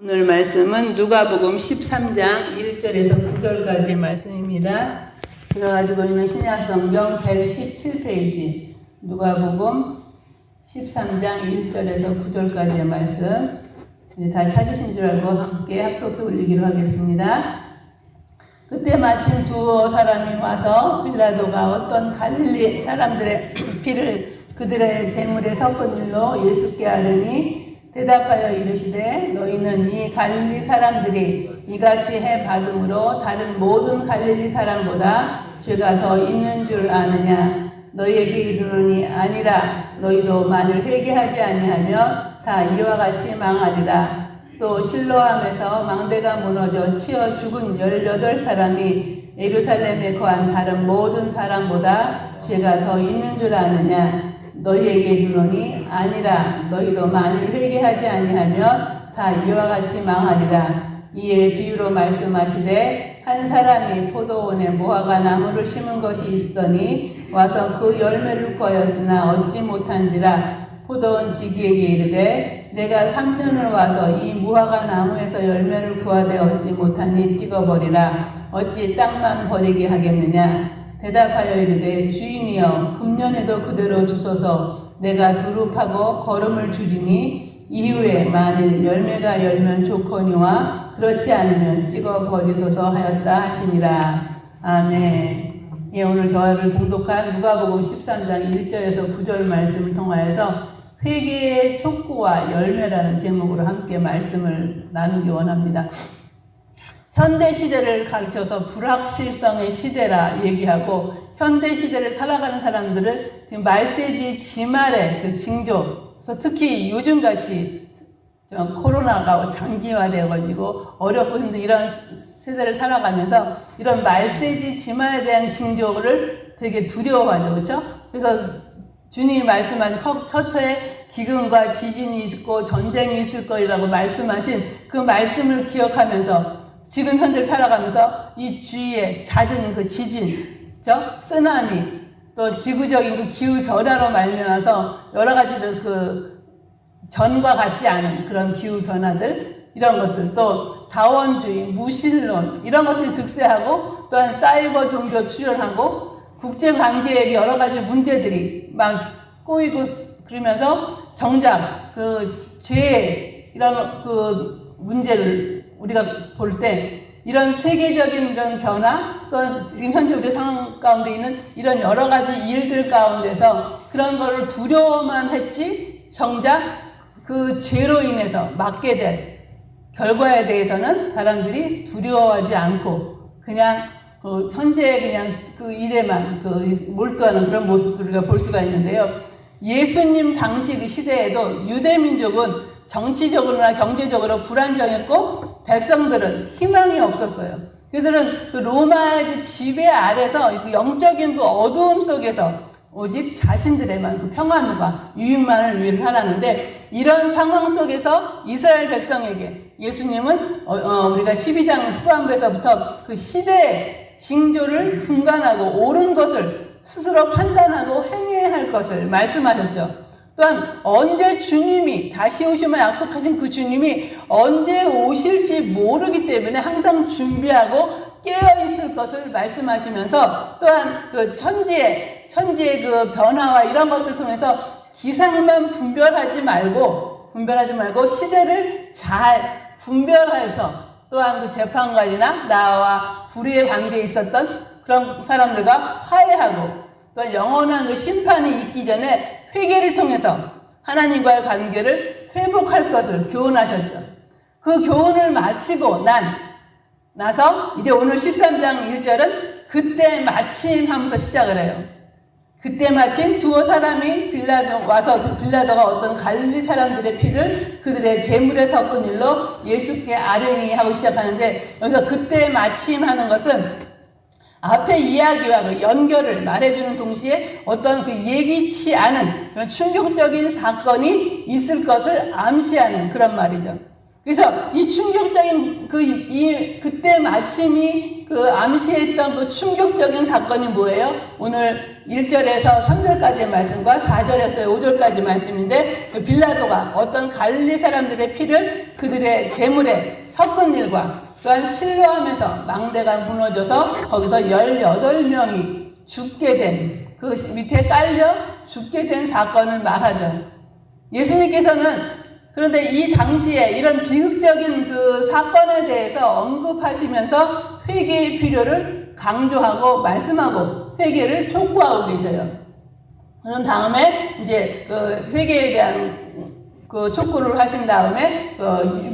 오늘 말씀은 누가복음 13장 1절에서 9절까지 말씀입니다. 제가 가지고 있는 신약성경 117페이지 누가복음 13장 1절에서 9절까지의 말씀, 다 찾으신 줄 알고 함께 합독해 올리기로 하겠습니다. 그때 마침 두 사람이 와서 빌라도가 어떤 갈릴리 사람들의 피를 그들의 제물에 섞은 일로 예수께 아뢰니 대답하여 이르시되 너희는 이 갈릴리 사람들이 이같이 해 받음으로 다른 모든 갈릴리 사람보다 죄가 더 있는 줄 아느냐? 너희에게 이르노니 아니라. 너희도 만일 회개하지 아니하면 다 이와 같이 망하리라. 또 실로암에서 망대가 무너져 치어 죽은 18사람이 예루살렘에 거한 다른 모든 사람보다 죄가 더 있는 줄 아느냐? 너희에게 이르노니 아니라. 너희도 만일 회개하지 아니하면 다 이와 같이 망하리라. 이에 비유로 말씀하시되 한 사람이 포도원에 무화과 나무를 심은 것이 있더니 와서 그 열매를 구하였으나 얻지 못한지라. 포도원 지기에게 이르되 내가 3년을 와서 이 무화과 나무에서 열매를 구하되 얻지 못하니 찍어버리라. 어찌 땅만 버리게 하겠느냐? 대답하여 이르되 주인이여 금년에도 그대로 주소서. 내가 두릅하고 거름을 줄이니 이후에 만일 열매가 열면 좋거니와 그렇지 않으면 찍어 버리소서 하였다 하시니라. 아멘. 예, 오늘 저를 봉독한 누가복음 13장 1절에서 9절 말씀을 통하여서 회개의 촉구와 열매라는 제목으로 함께 말씀을 나누기 원합니다. 현대시대를 가르쳐서 불확실성의 시대라 얘기하고, 현대시대를 살아가는 사람들은 지금 말세지 지말의 그 징조, 그래서 특히 요즘같이 코로나가 장기화되어가지고 어렵고 힘든 이런 세대를 살아가면서 이런 말세지 지말에 대한 징조를 되게 두려워하죠. 그렇죠? 그래서 주님이 말씀하신 처처에 기근과 지진이 있고 전쟁이 있을 거라고 말씀하신 그 말씀을 기억하면서 지금 현재를 살아가면서 이 주위에 잦은 그 지진, 쓰나미, 또 지구적인 그 기후 변화로 말미암아서 여러 가지 그 전과 같지 않은 그런 기후 변화들, 이런 것들, 또 다원주의, 무신론 이런 것들이 득세하고, 또한 사이버 종교 출현하고, 국제 관계에 여러 가지 문제들이 막 꼬이고 그러면서 정작 그 죄 이런 그 문제를 우리가 볼 때 이런 세계적인 이런 변화, 또 지금 현재 우리 상황 가운데 있는 이런 여러 가지 일들 가운데서 그런 거를 두려워만 했지, 정작 그 죄로 인해서 맞게 될 결과에 대해서는 사람들이 두려워하지 않고 그냥 그 현재 그냥 그 일에만 그 몰두하는 그런 모습들을 우리가 볼 수가 있는데요. 예수님 당시 그 시대에도 유대민족은 정치적으로나 경제적으로 불안정했고 백성들은 희망이 없었어요. 그들은 그 로마의 그 지배 아래서 그 영적인 그 어두움 속에서 오직 자신들의만 그 평안과 유익만을 위해서 살았는데, 이런 상황 속에서 이스라엘 백성에게 예수님은 우리가 12장 후반부에서부터 그 시대의 징조를 분간하고 옳은 것을 스스로 판단하고 행해야 할 것을 말씀하셨죠. 또한 언제 주님이 다시 오시면 약속하신 그 주님이 언제 오실지 모르기 때문에 항상 준비하고 깨어있을 것을 말씀하시면서, 또한 그 천지의 그 변화와 이런 것들 통해서 기상만 분별하지 말고 시대를 잘 분별해서, 또한 그 재판관이나 나와 불의의 관계에 있었던 그런 사람들과 화해하고, 또한 영원한 그 심판이 있기 전에 회개를 통해서 하나님과의 관계를 회복할 것을 교훈하셨죠. 그 교훈을 마치고 나서 이제 오늘 13장 1절은 그때 마침 하면서 시작을 해요. 그때 마침 두 사람이 빌라도가 어떤 갈릴리 사람들의 피를 그들의 제물에 섞은 일로 예수께 아뢰니 하고 시작하는데, 여기서 그때 마침 하는 것은 앞에 이야기와 그 연결을 말해주는 동시에 어떤 그 예기치 않은 그런 충격적인 사건이 있을 것을 암시하는 그런 말이죠. 그래서 이 충격적인 그때 마침이 그 암시했던 그 충격적인 사건이 뭐예요? 오늘 1절에서 3절까지의 말씀과 4절에서 5절까지 말씀인데, 그 빌라도가 어떤 갈릴리 사람들의 피를 그들의 제물에 섞은 일과 또한 실로암에서 망대가 무너져서 거기서 18명이 죽게 된, 그 밑에 깔려 죽게 된 사건을 말하죠. 예수님께서는 그런데 이 당시에 이런 비극적인 그 사건에 대해서 언급하시면서 회개의 필요를 강조하고 말씀하고 회개를 촉구하고 계셔요. 그런 다음에 이제 그 회개에 대한 그 촉구를 하신 다음에 그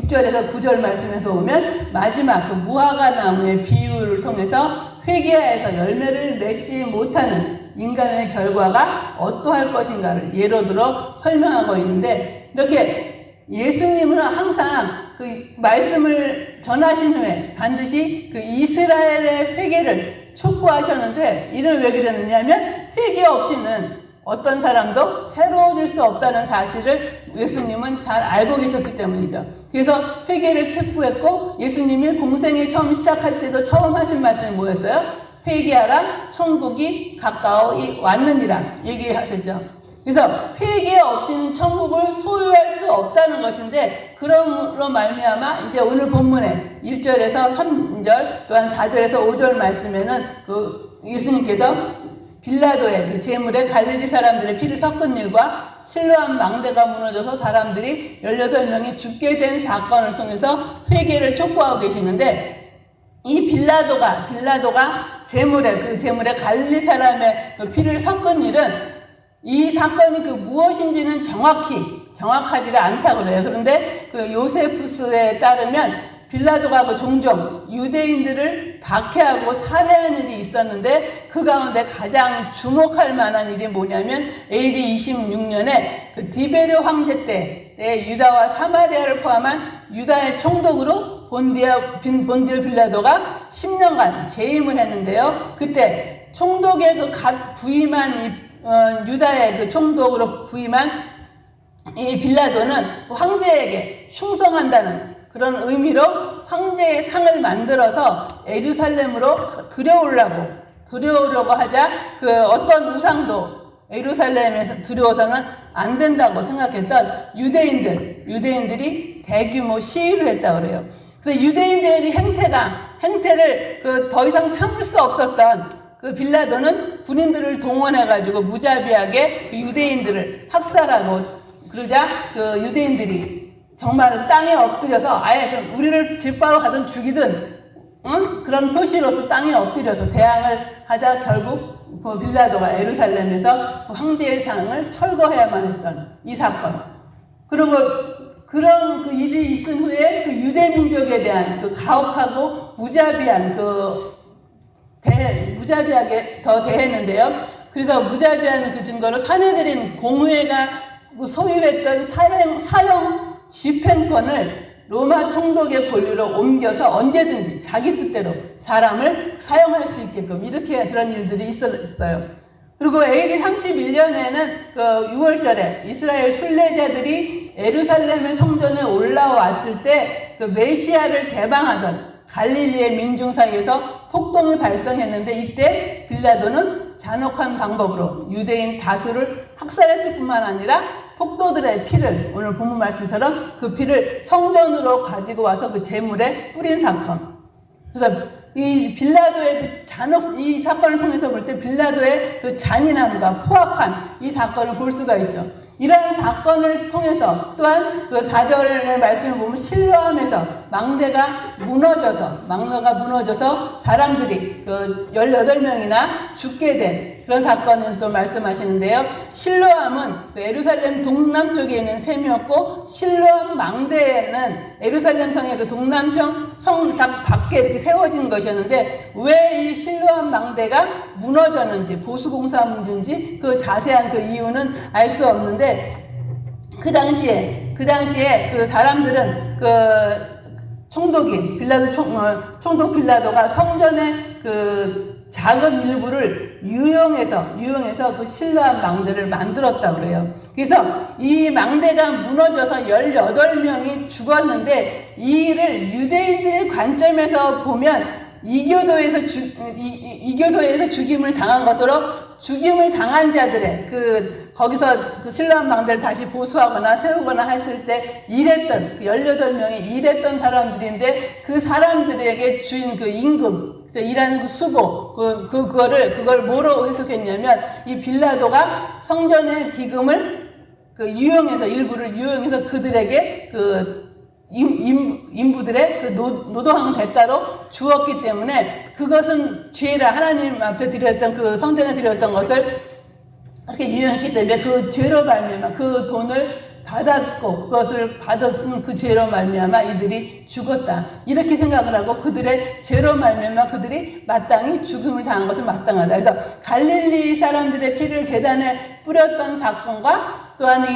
6절에서 9절 말씀에서 보면 마지막 그 무화과 나무의 비유를 통해서 회개하여서 열매를 맺지 못하는 인간의 결과가 어떠할 것인가를 예로 들어 설명하고 있는데, 이렇게 예수님은 항상 그 말씀을 전하신 후에 반드시 그 이스라엘의 회개를 촉구하셨는데, 이는 왜 그러느냐면 회개 없이는 어떤 사람도 새로워질 수 없다는 사실을 예수님은 잘 알고 계셨기 때문이죠. 그래서 회개를 촉구했고, 예수님이 공생에 처음 시작할 때도 처음 하신 말씀이 뭐였어요? 회개하라, 천국이 가까이 왔느니라 얘기하셨죠. 그래서 회개 없이는 천국을 소유할 수 없다는 것인데, 그럼으로 말미암아 이제 오늘 본문에 1절에서 3절 또한 4절에서 5절 말씀에는 그 예수님께서 빌라도의 그 제물에 갈릴리 사람들의 피를 섞은 일과 실로암 망대가 무너져서 사람들이 18명이 죽게 된 사건을 통해서 회개를 촉구하고 계시는데, 이 빌라도가 제물에 갈릴리 사람의 그 피를 섞은 일은, 이 사건이 그 무엇인지는 정확하지가 않다고 그래요. 그런데 그 요세푸스에 따르면 빌라도가 그 종종 유대인들을 박해하고 살해한 일이 있었는데, 그 가운데 가장 주목할 만한 일이 뭐냐면 AD 26년에 그 디베르 황제 때의 유다와 사마리아를 포함한 유다의 총독으로 본디오 빌라도가 10년간 재임을 했는데요. 그때 총독의 그 갓 부임한 유다의 그 총독으로 부임한 이 빌라도는 황제에게 충성한다는 그런 의미로 황제의 상을 만들어서 예루살렘으로 들여오려고 하자, 그 어떤 우상도 예루살렘에서 들여오서는 안 된다고 생각했던 유대인들이 대규모 시위를 했다고 그래요. 그래서 유대인들의 행태를 그 더 이상 참을 수 없었던 그 빌라도는 군인들을 동원해가지고 무자비하게 그 유대인들을 학살하고, 그러자 그 유대인들이 정말 땅에 엎드려서 아예 그럼 우리를 짓밟아 가든 죽이든 그런 표시로서 땅에 엎드려서 대항을 하자 결국 그 빌라도가 예루살렘에서 그 황제의 상을 철거해야만 했던 이 사건. 그리고 그런 그 일이 있은 후에 그 유대 민족에 대한 그 가혹하고 무자비하게 더 대했는데요. 그래서 무자비한 그 증거로 사내들인 공회가 소유했던 사형 집행권을 로마 총독의 권리로 옮겨서 언제든지 자기 뜻대로 사람을 사용할 수 있게끔 이렇게 그런 일들이 있었어요. 그리고 AD 31년에는 그 6월절에 이스라엘 순례자들이 예루살렘의 성전에 올라왔을 때 그 메시아를 대방하던 갈릴리의 민중 사이에서 폭동이 발생했는데, 이때 빌라도는 잔혹한 방법으로 유대인 다수를 학살했을 뿐만 아니라 폭도들의 피를, 오늘 본문 말씀처럼 그 피를 성전으로 가지고 와서 그 제물에 뿌린 사건. 그래서 이 빌라도의 이 사건을 통해서 볼 때 빌라도의 그 잔인함과 포악한 이 사건을 볼 수가 있죠. 이러한 사건을 통해서 또한 그 4절의 말씀을 보면 실로암에서 망대가 무너져서 사람들이 그 18명이나 죽게 된 그런 사건을 또 말씀하시는데요. 실로암은 그 예루살렘 동남쪽에 있는 셈이었고, 실로암 망대에는 예루살렘 성의 그 동남편 성 밖에 이렇게 세워진 것이었는데, 왜 이 실로암 망대가 무너졌는지, 보수공사 문제인지 그 자세한 그 이유는 알 수 없는데, 그 당시에 그 사람들은 그 총독이 총독 빌라도가 성전의 그 작은 일부를 유용해서 그 실로암 망대를 만들었다고 그래요. 그래서 이 망대가 무너져서 18명이 죽었는데, 이 일을 유대인들의 관점에서 보면 이교도에서 죽임을 당한 것으로 죽임을 당한 자들의 거기서 신라한 망대를 다시 보수하거나 세우거나 했을 때 일했던 18명이 일했던 사람들인데 그 사람들에게 주인 임금, 일하는 수고, 그걸 뭐로 해석했냐면 이 빌라도가 성전의 기금을 일부를 유용해서 그들에게 인부들의 노동하는 대가로 주었기 때문에 그것은 죄라 하나님 앞에 드렸던 성전에 드렸던 것을 그렇게 유용했기 때문에 그 죄로 말미암아 그 돈을 받았고 그것을 받았은 그 죄로 말미암아 이들이 죽었다. 이렇게 생각을 하고 그들의 죄로 말미암아 그들이 마땅히 죽음을 당한 것을 마땅하다. 그래서 갈릴리 사람들의 피를 제단에 뿌렸던 사건과 또한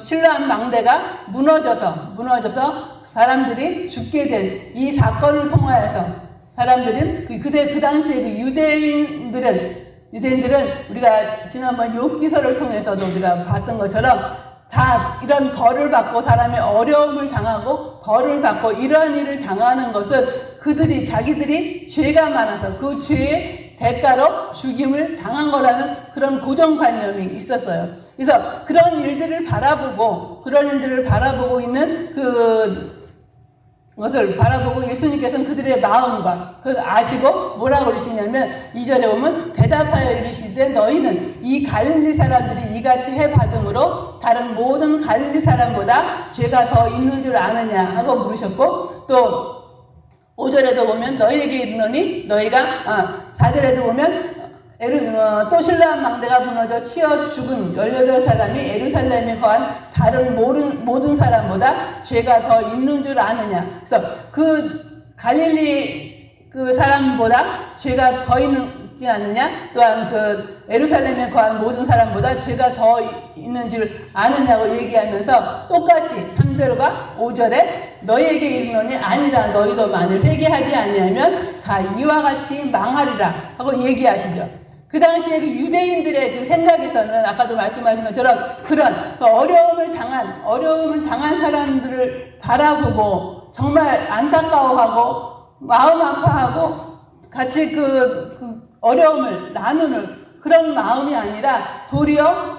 신라한 망대가 무너져서 사람들이 죽게 된 이 사건을 통하여서 사람들은 그 당시에 유대인들은 우리가 지난번 욥기서를 통해서도 우리가 봤던 것처럼 다 이런 벌을 받고 사람이 어려움을 당하고 벌을 받고 이러한 일을 당하는 것은 자기들이 죄가 많아서 그 죄의 대가로 죽임을 당한 거라는 그런 고정관념이 있었어요. 그래서 그런 일들을 바라보고 있는 것을 바라보고 예수님께서는 그들의 마음과 그걸 아시고 뭐라고 그러시냐면 2절에 보면 대답하여 이르시되 너희는 이 갈릴리 사람들이 이같이 해받음으로 다른 모든 갈릴리 사람보다 죄가 더 있는 줄 아느냐 하고 물으셨고 또 5절에도 보면 너희에게 이르노니 너희가 4절에도 보면 또 신라한 망대가 무너져 치어 죽은 18사람이 예루살렘에 거한 다른 모든 사람보다 죄가 더 있는 줄 아느냐. 그래서 갈릴리 사람보다 죄가 더 있지 않느냐. 또한 예루살렘에 거한 모든 사람보다 죄가 더 있는 줄 아느냐고 얘기하면서 똑같이 3절과 5절에 너희에게 이르노니 아니라 너희도 만일 회개하지 아니하면 다 이와 같이 망하리라 하고 얘기하시죠. 그 당시에 유대인들의 생각에서는 아까도 말씀하신 것처럼 그런 어려움을 당한 사람들을 바라보고 정말 안타까워하고 마음 아파하고 같이 어려움을 나누는 그런 마음이 아니라 도리어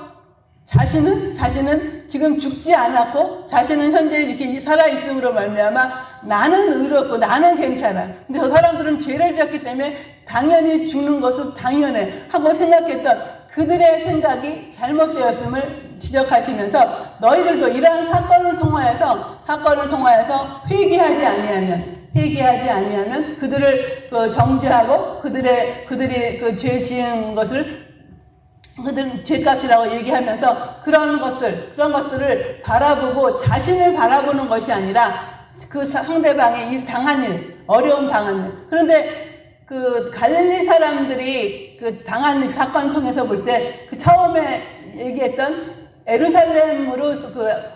자신은 지금 죽지 않았고 자신은 현재 이렇게 살아있음으로 말미암아 나는 의롭고 나는 괜찮아. 근데 저 사람들은 죄를 지었기 때문에 당연히 죽는 것은 당연해 하고 생각했던 그들의 생각이 잘못되었음을 지적하시면서 너희들도 이러한 사건을 통하여서 회개하지 아니하면 그들을 정죄하고 그들이 죄 지은 것을 그들은 죄값이라고 얘기하면서 그런 것들을 바라보고 자신을 바라보는 것이 아니라 그 상대방의 어려움 당한 일. 그런데 갈릴리 사람들이 당한 사건 통해서 볼 때 처음에 얘기했던 예루살렘으로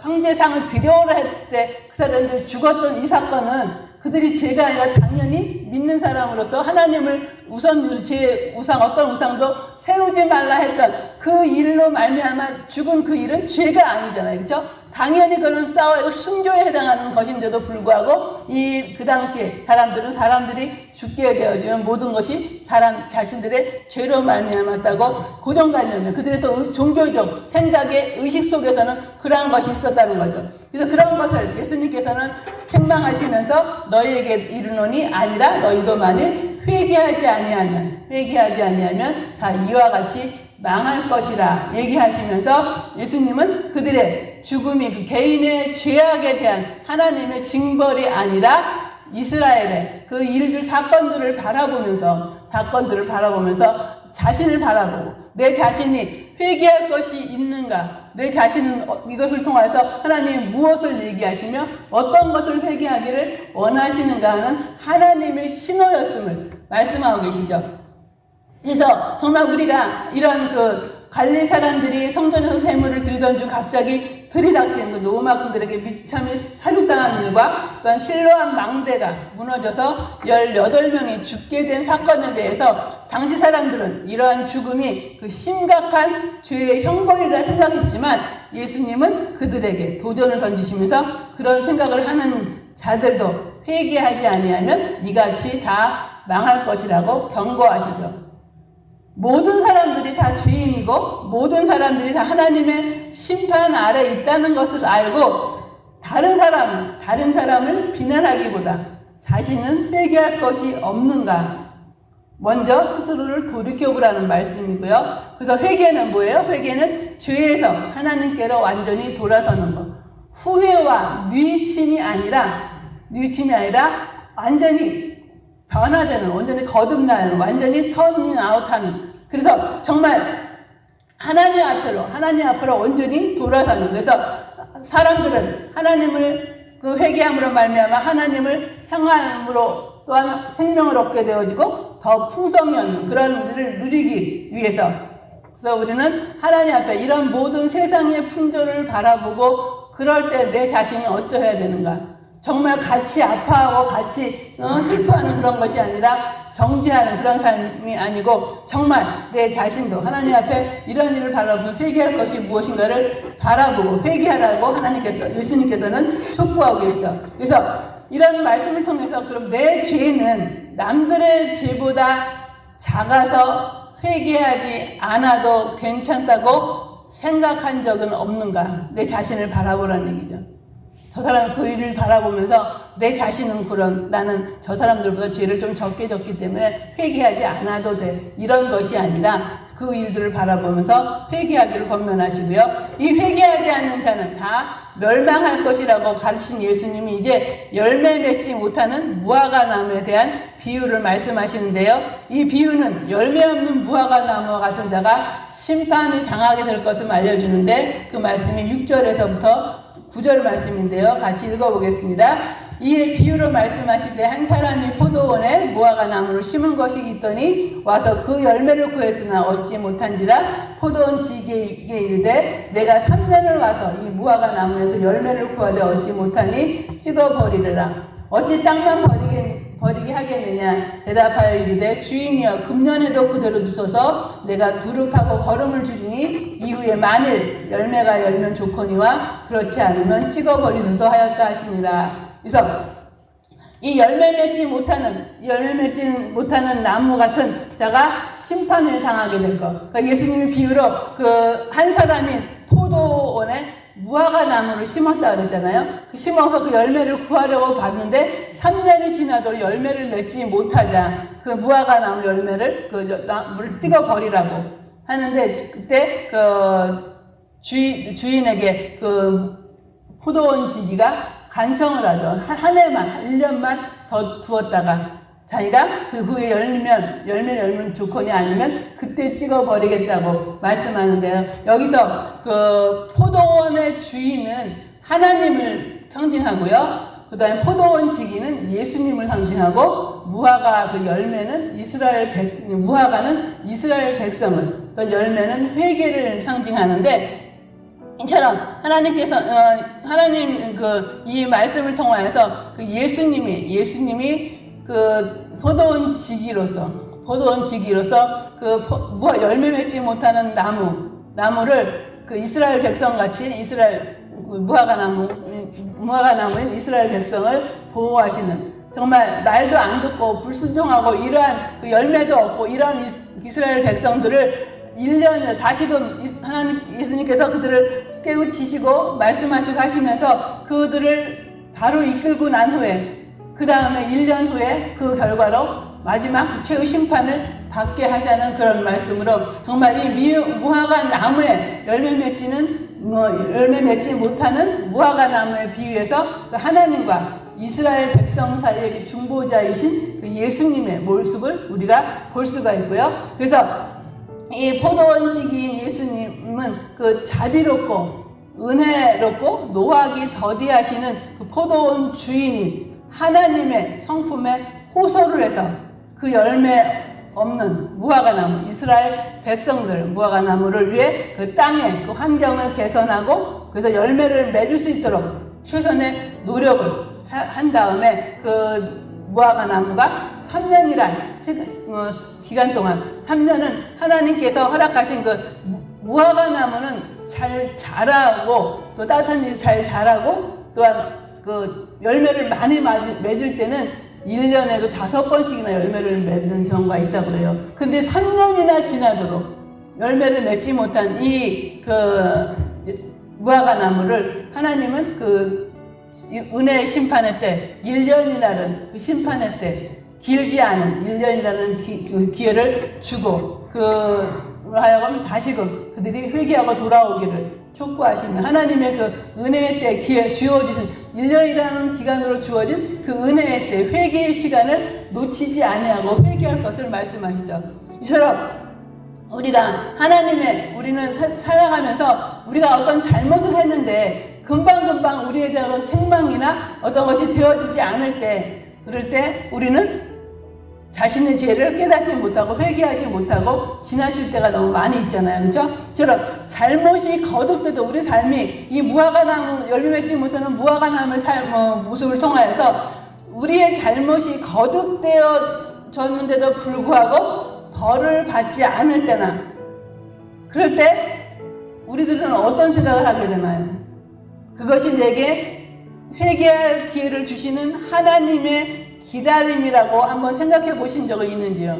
황제상을 드려오라 했을 때 그 사람들이 죽었던 이 사건은 그들이 죄가 아니라 당연히 믿는 사람으로서 하나님을 어떤 우상도 세우지 말라 했던 그 일로 말미암아 죽은 그 일은 죄가 아니잖아요. 그렇죠? 당연히 그런 싸워야 순교에 해당하는 것인데도 불구하고 그 당시에 사람들이 죽게 되어지는 모든 것이 사람 자신들의 죄로 말미암았다고 고정관념이에요. 그들의 또 종교적 생각의 의식 속에서는 그러한 것이 있었다는 거죠. 그래서 그런 것을 예수님께서는 책망하시면서 너희에게 이르노니 아니라 너희도 만일 회개하지 아니하면 다 이와 같이 망할 것이라 얘기하시면서 예수님은 그들의 죽음이 개인의 죄악에 대한 하나님의 징벌이 아니라 이스라엘의 그 일들 사건들을 바라보면서 자신을 바라보고 내 자신이 회개할 것이 있는가, 내 자신은 이것을 통해서 하나님이 무엇을 얘기하시며 어떤 것을 회개하기를 원하시는가 하는 하나님의 신호였음을 말씀하고 계시죠. 그래서 정말 우리가 이런 갈릴리 사람들이 성전에서 제물을 드리던 중 갑자기 들이닥치는 로마군들에게 참에 살육당한 일과 또한 실로암 망대가 무너져서 18명이 죽게 된 사건에 대해서 당시 사람들은 이러한 죽음이 심각한 죄의 형벌이라 생각했지만 예수님은 그들에게 도전을 던지시면서 그런 생각을 하는 자들도 회개하지 아니하면 이같이 다 망할 것이라고 경고하시죠. 모든 사람들이 다 죄인이고 모든 사람들이 다 하나님의 심판 아래 있다는 것을 알고 다른 사람을 비난하기보다 자신은 회개할 것이 없는가? 먼저 스스로를 돌이켜보라는 말씀이고요. 그래서 회개는 뭐예요? 회개는 죄에서 하나님께로 완전히 돌아서는 것. 후회와 뉘우침이 아니라 완전히 변화되는, 완전히 거듭나는, 완전히 터닝 아웃하는. 그래서 정말 하나님 앞으로 온전히 돌아서는. 그래서 사람들은 하나님을 그 회개함으로 말미암아 하나님을 향함으로 또한 생명을 얻게 되어지고 더 풍성히 얻는 그런 우리를 누리기 위해서. 그래서 우리는 하나님 앞에 이런 모든 세상의 풍조를 바라보고 그럴 때 내 자신이 어떠해야 되는가? 정말 같이 아파하고 같이 슬퍼하는 그런 것이 아니라 정죄하는 그런 삶이 아니고 정말 내 자신도 하나님 앞에 이런 일을 바라보면서 회개할 것이 무엇인가를 바라보고 회개하라고 예수님께서는 촉구하고 있어. 그래서 이런 말씀을 통해서 그럼 내 죄는 남들의 죄보다 작아서 회개하지 않아도 괜찮다고 생각한 적은 없는가? 내 자신을 바라보라는 얘기죠. 저 사람 그 일을 바라보면서 내 자신은 나는 저 사람들보다 죄를 좀 적게 졌기 때문에 회개하지 않아도 돼. 이런 것이 아니라 그 일들을 바라보면서 회개하기를 권면하시고요. 이 회개하지 않는 자는 다 멸망할 것이라고 가르친 예수님이 이제 열매 맺지 못하는 무화과 나무에 대한 비유를 말씀하시는데요. 이 비유는 열매 없는 무화과 나무와 같은 자가 심판이 당하게 될 것을 알려주는데 그 말씀이 6절에서부터 9절 말씀인데요. 같이 읽어보겠습니다. 이에 비유로 말씀하실 때 한 사람이 포도원에 무화과 나무를 심은 것이 있더니 와서 그 열매를 구했으나 얻지 못한지라 포도원 지기에게 이르되 내가 3년을 와서 이 무화과 나무에서 열매를 구하되 얻지 못하니 찍어버리리라. 어찌 땅만 버리게 하겠느냐? 대답하여 이르되 주인이여 금년에도 그대로 두소서 내가 두릅하고 거름을 주리니 이후에 만일 열매가 열면 좋거니와 그렇지 않으면 찍어버리소서 하였다 하시니라. 그래서 이 열매 맺지 못하는 나무 같은 자가 심판을 당하게 될 것. 그러니까 예수님이 비유로 한 사람이 포도원에 무화과 나무를 심었다 그랬잖아요. 심어서 그 열매를 구하려고 봤는데 3년이 지나도록 열매를 맺지 못하자 그 무화과 나무 열매를 나무를 뜯어버리라고 하는데 그때 주인에게 포도원 지기가 간청을 하죠. 한 해만, 1년만 더 두었다가 자기가 그 후에 열면 좋거니 아니면 그때 찍어버리겠다고 말씀하는데요. 여기서 포도원의 주인은 하나님을 상징하고요. 그 다음에 포도원 지기는 예수님을 상징하고 무화과 열매는 무화과는 이스라엘 백성을, 열매는 회개를 상징하는데 이처럼 하나님께서 이 말씀을 통하여서 예수님이 포도원 지기로서 열매 맺지 못하는 나무를 이스라엘 백성같이 무화과 나무인 이스라엘 백성을 보호하시는, 정말 말도 안 듣고 불순종하고 이러한 열매도 없고 이러한 이스라엘 백성들을 1년을 다시금 예수님께서 그들을 깨우치시고 말씀하시고 하시면서 그들을 바로 이끌고 난 후에 그 다음에 1년 후에 그 결과로 마지막 최후 심판을 받게 하자는 그런 말씀으로 정말 이 무화과 나무에 열매 맺지 못하는 무화과 나무에 비유해서 하나님과 이스라엘 백성 사이의 중보자이신 예수님의 모습을 우리가 볼 수가 있고요. 그래서 이 포도원 지기인 예수님은 자비롭고 은혜롭고 노하기 더디하시는 포도원 주인이 하나님의 성품에 호소를 해서 그 열매 없는 무화과 나무, 이스라엘 백성들 무화과 나무를 위해 땅의 환경을 개선하고 그래서 열매를 맺을 수 있도록 최선의 노력을 한 다음에 무화과 나무가 3년이란 기간 동안 3년은 하나님께서 허락하신 무화과 나무는 잘 자라고 또 따뜻한 일 잘 자라고 또한 열매를 많이 맺을 때는 1년에도 5번씩이나 열매를 맺는 경우가 있다고 그래요. 근데 3년이나 지나도록 열매를 맺지 못한 이 무화과 나무를 하나님은 은혜의 심판의 때, 1년이라는 그 심판의 때, 길지 않은 1년이라는 기회를 주고 하여금 다시금 그들이 회개하고 돌아오기를 촉구하시며, 하나님의 그 은혜의 때 기회 주어지신 1년이라는 기간으로 주어진 그 은혜의 때 회개의 시간을 놓치지 아니하고 회개할 것을 말씀하시죠. 이처럼 우리가 우리는 살아가면서 우리가 어떤 잘못을 했는데 금방금방 우리에 대한 어떤 책망이나 어떤 것이 되어지지 않을 때, 그럴 때 우리는 자신의 죄를 깨닫지 못하고 회개하지 못하고 지나칠 때가 너무 많이 있잖아요. 그렇죠? 저런 잘못이 거듭돼도 우리 삶이 이 무화과나무, 열매 맺지 못하는 무화과나무의 모습을 통하여서 우리의 잘못이 거듭되어졌는데도 불구하고 벌을 받지 않을 때나, 그럴 때 우리들은 어떤 생각을 하게 되나요? 그것이 내게 회개할 기회를 주시는 하나님의 기다림이라고 한번 생각해 보신 적이 있는지요?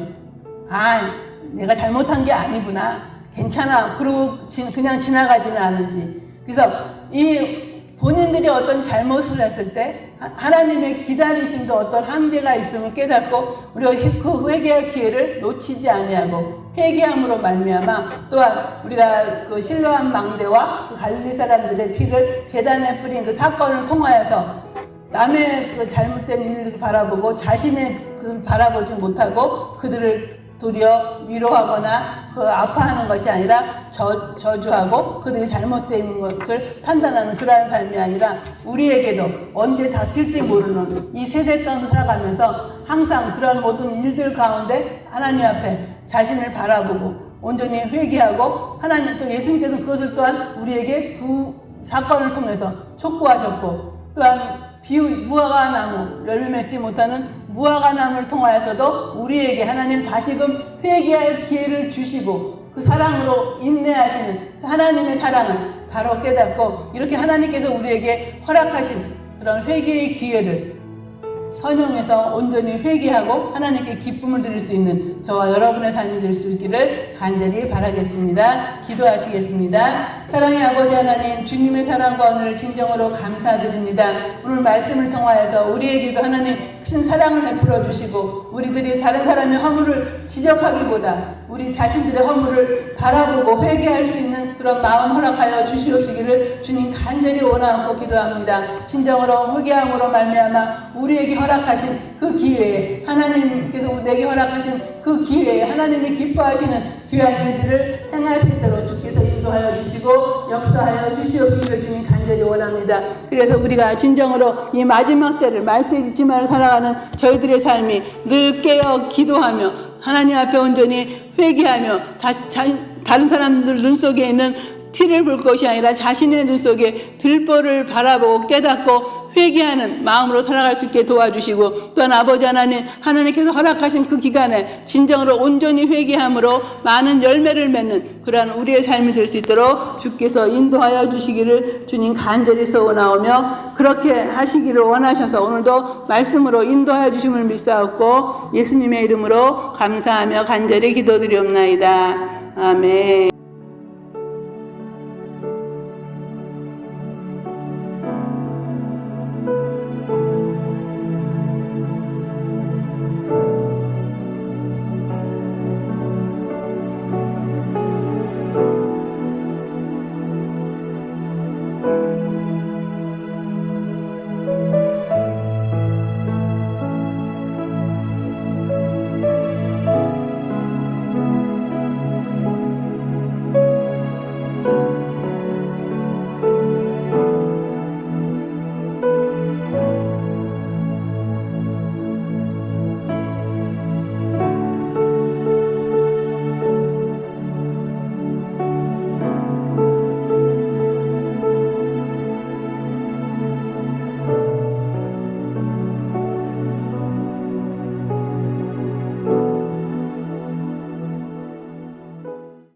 내가 잘못한 게 아니구나, 괜찮아, 그러고 그냥 지나가지는 않은지. 그래서 이 본인들이 어떤 잘못을 했을 때 하나님의 기다리심도 어떤 한계가 있음을 깨닫고 우리가 그 회개할 기회를 놓치지 아니하고 회개함으로 말미암아, 또한 우리가 그 실로암 망대와 그 갈릴리 사람들의 피를 제단에 뿌린 그 사건을 통하여서 남의 그 잘못된 일을 바라보고 자신의 그를 바라보지 못하고 그들을 도리어 위로하거나 아파하는 것이 아니라 저주하고 그들이 잘못된 것을 판단하는 그러한 삶이 아니라, 우리에게도 언제 닥칠지 모르는 이 세대 가운데 살아가면서 항상 그런 모든 일들 가운데 하나님 앞에 자신을 바라보고 온전히 회개하고, 하나님 또 예수님께서 그것을 또한 우리에게 두 사건을 통해서 촉구하셨고, 또한 무화과 나무, 열매 맺지 못하는 무화과 나무를 통하여서도 우리에게 하나님 다시금 회개할 기회를 주시고 그 사랑으로 인내하시는 그 하나님의 사랑을 바로 깨닫고, 이렇게 하나님께서 우리에게 허락하신 그런 회개의 기회를 선용해서 온전히 회개하고 하나님께 기쁨을 드릴 수 있는 저와 여러분의 삶이 될 수 있기를 간절히 바라겠습니다. 기도하시겠습니다. 사랑의 아버지 하나님, 주님의 사랑과 은혜를 진정으로 감사드립니다. 오늘 말씀을 통하여서 우리에게도 하나님 큰 사랑을 베풀어 주시고, 우리들이 다른 사람의 허물을 지적하기보다 우리 자신들의 허물을 바라보고 회개할 수 있는 그런 마음 허락하여 주시옵시기를 주님 간절히 원하고 기도합니다. 진정으로 회개함으로 말미암아 우리에게 허락하신 그 기회에, 하나님께서 내게 허락하신 그 기회에 하나님이 기뻐하시는 귀한 일들을 행할 수 있도록 주께서 인도하여 주시고 역사하여 주시옵기를 주님 간절히 원합니다. 그래서 우리가 진정으로 이 마지막 때를 말세지 지만을 살아가는 저희들의 삶이 늘 깨어 기도하며 하나님 앞에 온전히 회개하며 다른 사람들 눈 속에 있는 티를 볼 것이 아니라 자신의 눈 속에 들보를 바라보고 깨닫고 회개하는 마음으로 살아갈 수 있게 도와주시고, 또한 아버지 하나님께서 허락하신 그 기간에 진정으로 온전히 회개함으로 많은 열매를 맺는 그러한 우리의 삶이 될 수 있도록 주께서 인도하여 주시기를 주님 간절히 소원하오며, 그렇게 하시기를 원하셔서 오늘도 말씀으로 인도하여 주심을 믿사옵고 예수님의 이름으로 감사하며 간절히 기도드리옵나이다. 아멘.